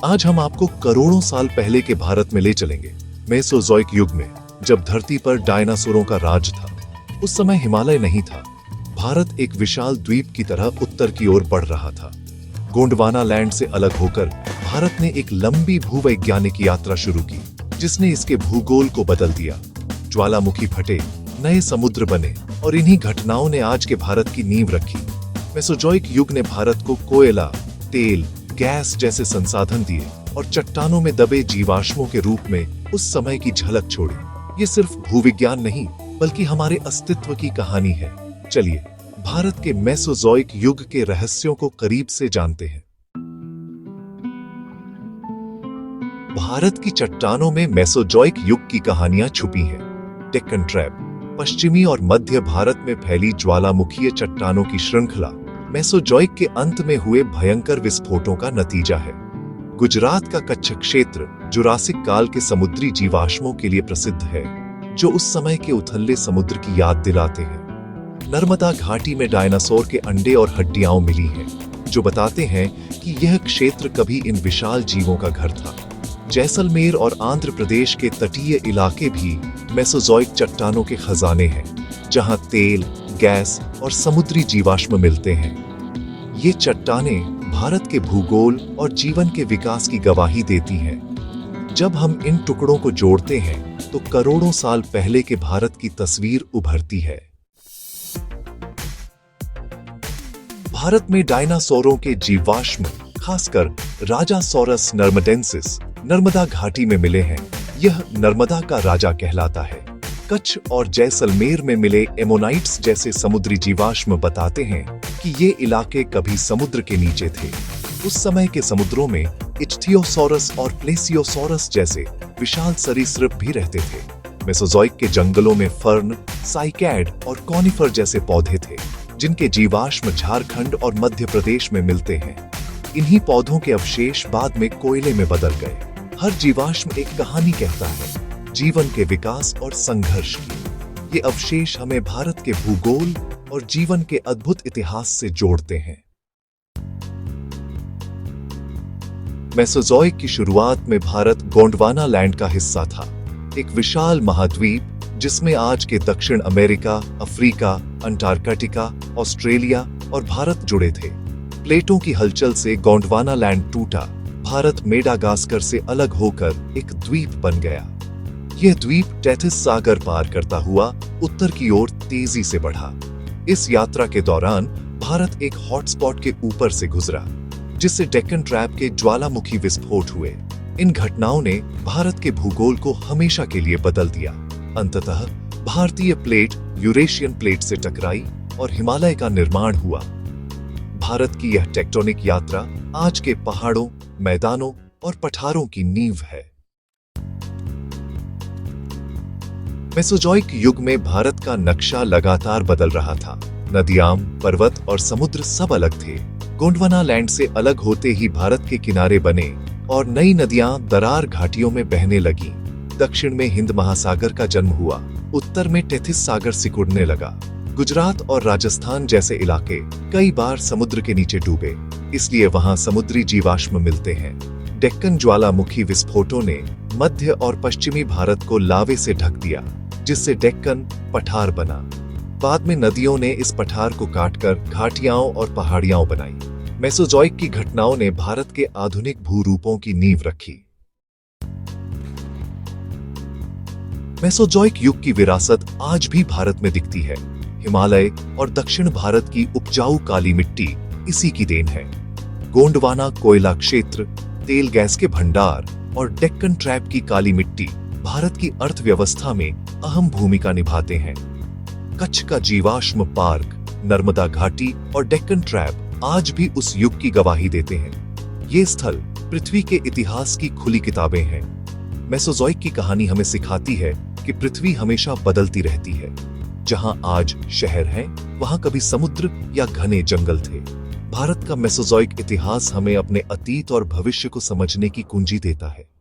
आज हम आपको करोड़ों साल पहले के भारत में ले चलेंगे, मेसोजोइक युग में, जब धरती पर डायनासोरों का राज था। उस समय हिमालय नहीं था। भारत एक विशाल द्वीप की तरह उत्तर की ओर बढ़ रहा था। गोंडवाना लैंड से अलग होकर भारत ने एक लंबी भूवैज्ञानिक यात्रा शुरू की, जिसने इसके भूगोल को बदल दिया। ज्वालामुखी फटे, नए समुद्र बने और इन्हीं घटनाओं ने आज के भारत की नींव रखी। मेसोजोइक युग ने भारत को कोयला, तेल, गैस जैसे संसाधन दिए और चट्टानों में दबे जीवाश्मों के रूप में उस समय की झलक छोड़ी। ये सिर्फ भूविज्ञान नहीं, बल्कि हमारे अस्तित्व की कहानी है। चलिए भारत के मेसोजोइक युग के रहस्यों को करीब से जानते हैं। भारत की चट्टानों में मेसोजोइक युग की कहानियां छुपी हैं। डेक्कन ट्रैप, पश्चिमी और मध्य भारत में फैली ज्वालामुखीय चट्टानों की श्रृंखला मेसोजोइक के अंत में हुए भयंकर विस्फोटों का नतीजा है। गुजरात का कच्छ क्षेत्र जुरासिक काल के समुद्री जीवाश्मों के लिए प्रसिद्ध है, जो उस समय के उथले समुद्र की याद दिलाते हैं। नर्मदा घाटी में डायनासोर के अंडे और हड्डियां मिली हैं, जो बताते हैं कि यह क्षेत्र कभी इन विशाल जीवों का घर था। जैसलमेर और आंध्र प्रदेश के तटीय इलाके भी मेसोजोइक चट्टानों के खजाने हैं, जहां तेल, गैस और समुद्री जीवाश्म मिलते हैं। ये चट्टानें भारत के भूगोल और जीवन के विकास की गवाही देती हैं। जब हम इन टुकड़ों को जोड़ते हैं, तो करोड़ों साल पहले के भारत की तस्वीर उभरती है। भारत में डायनासोरों के जीवाश्म, खासकर राजासोरस नर्मडेंसिस, नर्मदा घाटी में मिले हैं। यह नर्मदा का राजा कहलाता है। कच्छ और जैसलमेर में मिले एमोनाइट्स जैसे समुद्री जीवाश्म बताते हैं कि ये इलाके कभी समुद्र के नीचे थे। उस समय के समुद्रों में इच्थियोसॉरस और प्लेसियोसॉरस जैसे विशाल सरीसृप भी रहते थे। मेसोजोइक के जंगलों में फर्न, साइकैड और कॉनिफर जैसे पौधे थे, जिनके जीवाश्म झारखंड और मध्य प्रदेश में मिलते हैं। इन्हीं पौधों के अवशेष बाद में कोयले में बदल गए। हर जीवाश्म एक कहानी कहता है, जीवन के विकास और संघर्ष की। ये अवशेष हमें भारत के भूगोल और जीवन के अद्भुत इतिहास से जोड़ते हैं। मेसोजोइक की शुरुआत में भारत गोंडवाना लैंड का हिस्सा था, एक विशाल महाद्वीप जिसमें आज के दक्षिण अमेरिका, अफ्रीका, अंटार्कटिका, ऑस्ट्रेलिया और भारत जुड़े थे। प्लेटों की हलचल से गोंडवाना लैंड टूटा। भारत मेडागास्कर से अलग होकर एक द्वीप बन गया। यह द्वीप टेथिस सागर पार करता हुआ उत्तर की ओर तेजी से बढ़ा। इस यात्रा के दौरान भारत एक हॉटस्पॉट के ऊपर से गुजरा, जिससे डेक्कन ट्रैप के ज्वालामुखी विस्फोट हुए। इन घटनाओं ने भारत के भूगोल को हमेशा के लिए बदल दिया। अंततः भारतीय प्लेट यूरेशियन प्लेट से टकराई और हिमालय का निर्माण हुआ। भारत की यह टेक्टोनिक यात्रा आज के पहाड़ों, मैदानों और पठारों की नींव है। मेसोजोइक युग में भारत का नक्शा लगातार बदल रहा था। नदियां, पर्वत और समुद्र सब अलग थे। गोंडवाना लैंड से अलग होते ही भारत के किनारे बने और नई नदियां दरार घाटियों में बहने लगी। दक्षिण में हिंद महासागर का जन्म हुआ। उत्तर में टेथिस सागर सिकुड़ने लगा। गुजरात और राजस्थान जैसे इलाके कई बार समुद्र के नीचे डूबे, इसलिए वहां समुद्री जीवाश्म मिलते हैं। डेक्कन ज्वालामुखी विस्फोटों ने मध्य और पश्चिमी भारत को लावे से ढक दिया, जिससे डेक्कन पठार बना। बाद में नदियों ने इस पठार को काटकर घाटियां और पहाड़ियां बनाई। मेसोजोइक की घटनाओं ने भारत के आधुनिक भूरूपों की नींव रखी। मेसोजोइक युग की विरासत आज भी भारत में दिखती है। हिमालय और दक्षिण भारत की उपजाऊ काली मिट्टी इसी की देन है। गोंडवाना कोयला क्षेत्र, तेल गैस के भंडार और डेक्कन ट्रैप की काली मिट्टी भारत की अर्थव्यवस्था में अहम भूमिका निभाते हैं। कच्छ का जीवाश्म पार्क, नर्मदा घाटी और डेक्कन ट्रैप आज भी उस युग की गवाही देते हैं। ये स्थल पृथ्वी के इतिहास की खुली किताबें हैं। मेसोजोइक की कहानी हमें सिखाती है कि पृथ्वी हमेशा बदलती रहती है। जहां आज शहर हैं, वहां कभी समुद्र या घने जंगल थे। भारत का मेसोजोइक इतिहास हमें अपने अतीत और भविष्य को समझने की कुंजी देता है।